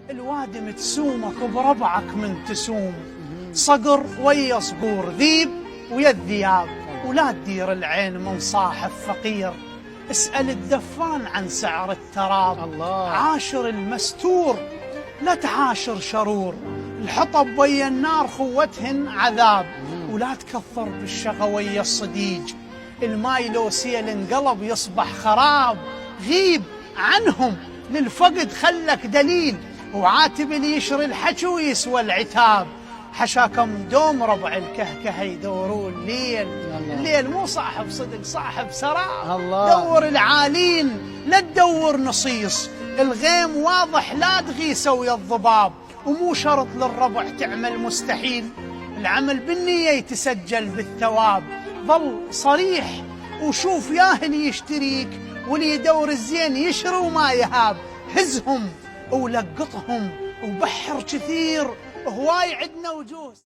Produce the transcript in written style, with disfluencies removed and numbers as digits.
الوادم تسومك بربعك من تسوم، صقر ويا صقور، ذيب ويا الذياب، ولا تدير العين من صاحب فقير، اسأل الدفان عن سعر التراب. الله. عاشر المستور لا تعاشر شرور، الحطب ويا النار خوتهن عذاب، ولا تكثر بالشقا ويا الصديج، الماي لو سيل انقلب يصبح خراب. غيب عنهم للفقد خلك دليل، وعاتب اللي يشري الحكي ويسوى العتاب. حشاكم دوم ربع الكهكه يدورون الليل، الليل مو صاحب صدق صاحب سراب. دور العالين لا تدور نصيص، الغيم واضح لا تغيسه ويا الضباب، ومو شرط للربع تعمل مستحيل، العمل بالنية يتسجل بالثواب. ظل صريح وشوف ياه اللي يشتريك، واللي يدور الزين يشري وما يهاب. هزهم ولقطهم وبحر كثير، هواي عدنا وجوز.